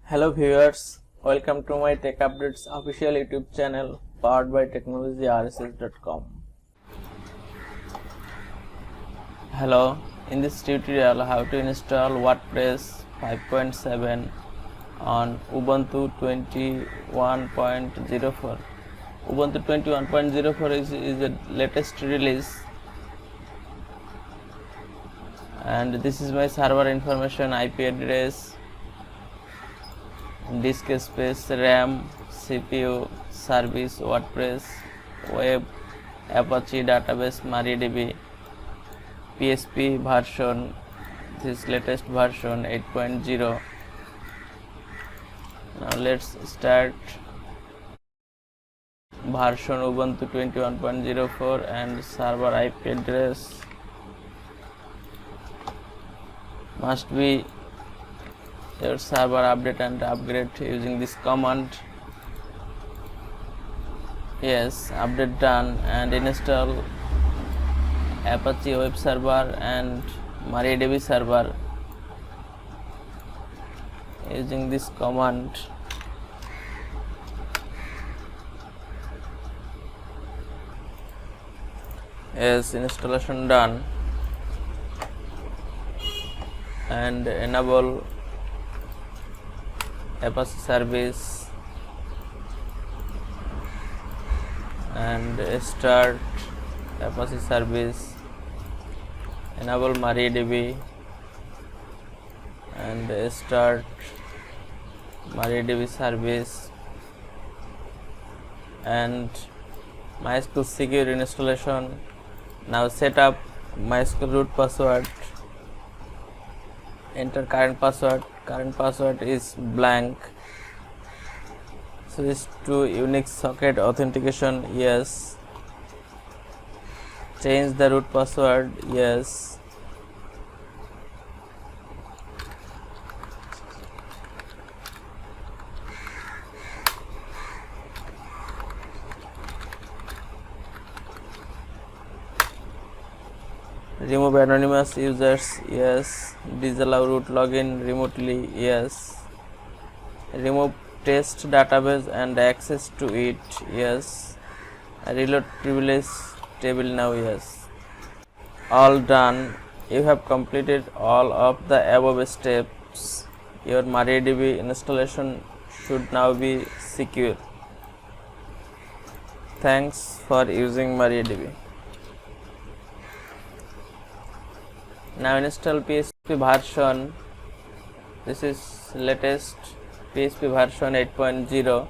Hello viewers, welcome to my Tech Updates official YouTube channel powered by technologyrss.com. Hello, in this tutorial how to install WordPress 5.7 on Ubuntu 21.04. Ubuntu 21.04 is the latest release, and this is my server information, IP address, disk space, RAM, CPU, service, WordPress, web, Apache database, MariaDB, PHP version, this latest version 8.0. Now let's start. Version Ubuntu 21.04 and server IP address must be your server update and upgrade using this command. Yes, update done, and install Apache web server and MariaDB server using this command. Yes, installation done, and enable Apache service and start Apache service, enable MariaDB and start MariaDB service, and MySQL secure installation. Now set up MySQL root password, enter current password is blank, switch to Unix socket authentication, yes, change the root password, yes, remove anonymous users, yes, disallow root login remotely, yes, remove test database and access to it, yes, reload privilege table now, yes. All done. You have completed all of the above steps. Your MariaDB installation should now be secure. Thanks for using MariaDB. Now install PHP version. This is latest PHP version 8.0.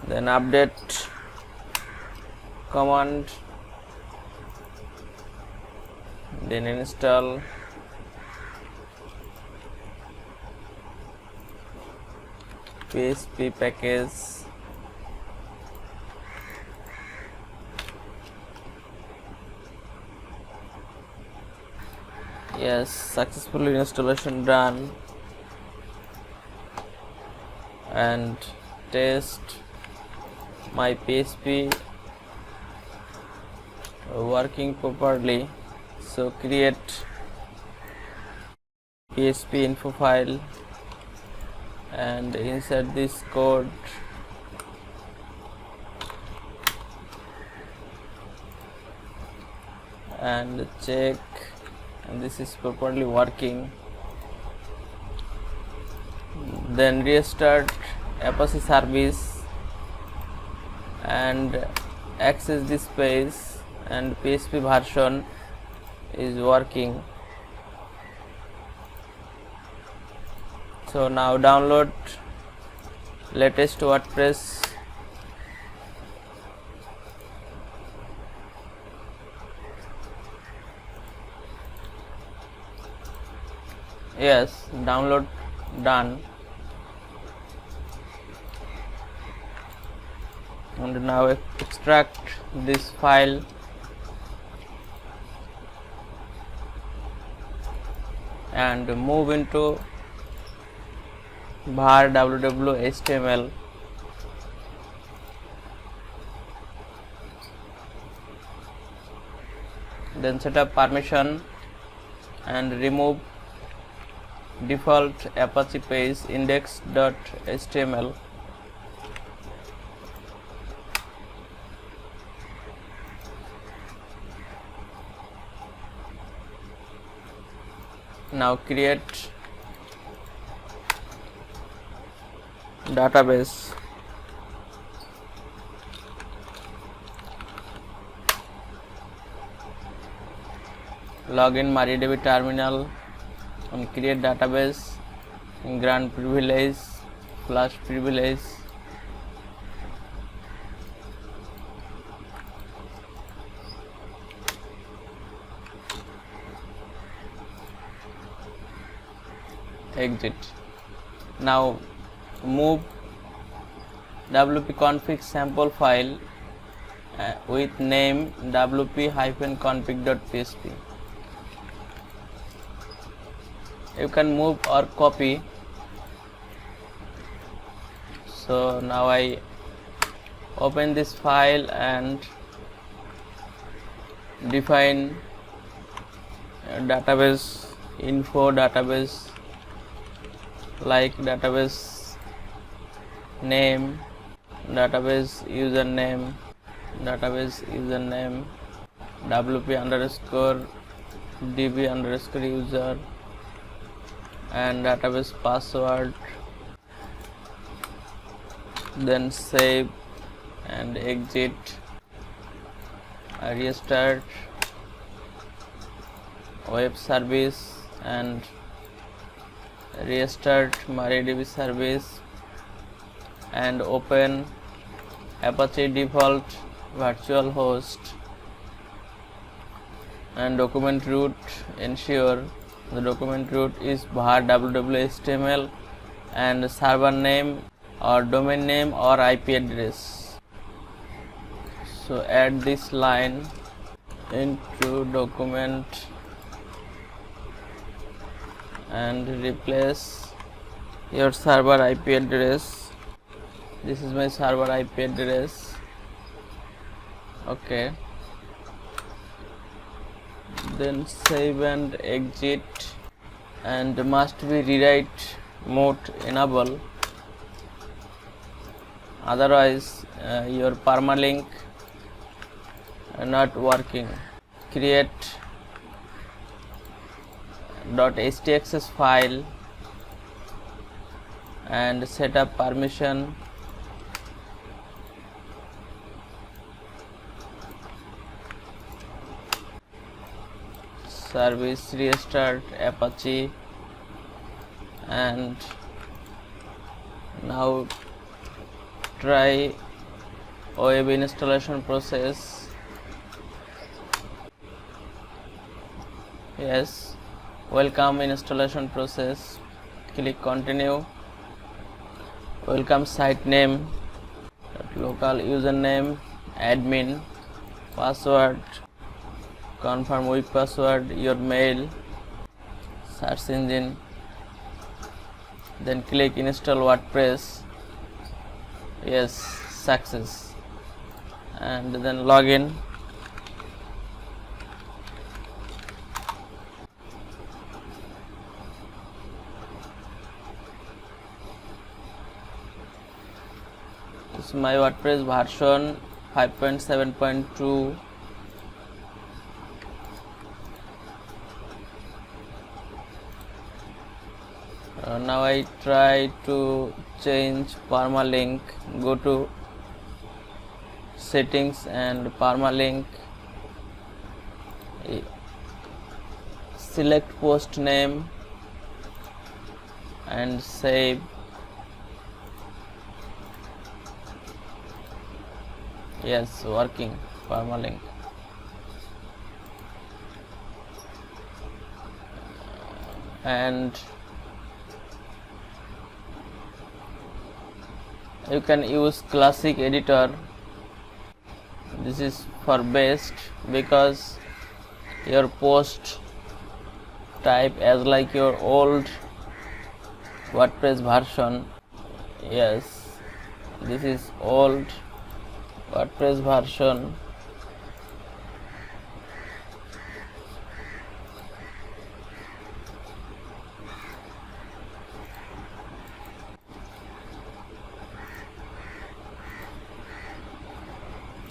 Then update command, then install PHP package, yes, successfully installation done, and test my PHP working properly. So create PHP info file and insert this code, and check, and this is properly working. Then restart Apache service and access this page, and PHP version is working. So now download latest WordPress. Yes, download done, and now extract this file and move into var www.html then set up permission and remove default Apache page index.html. Now create database. Login MariaDB terminal and create database, grant privilege, flash privilege. Exit. Now move wp-config sample file with name wp-config.php. You can move or copy. So now I open this file and define database info, database like database name, database username, wp_db_user and database password. Then save and exit. I restart web service and restart MariaDB service and open Apache default virtual host and document root. Ensure the document root is var www.html and server name or domain name or IP address. So add this line into document and replace your server IP address. This is my server IP address. Okay. Then save and exit, and must be rewrite mode enable, otherwise your permalink not working. Create .htaccess file and set up permission. Service restart Apache, and now try web installation process. Yes, welcome installation process. Click continue. Welcome site name, local username, admin, password, confirm weak password, your mail, search engine. Then click install WordPress. Yes, success. And then login. This is my WordPress version 5.7.2. Now I try to change permalink. Go to settings and permalink. Select post name and save. Yes, working permalink. And you can use classic editor. This is for best because your post type as like your old WordPress version. Yes, this is old WordPress version.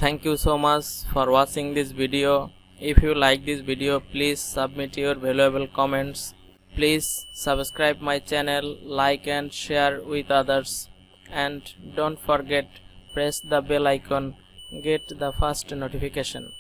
Thank you so much for watching this video. If you like this video, please submit your valuable comments. Please subscribe my channel, like and share with others, and don't forget press the bell icon, get the first notification.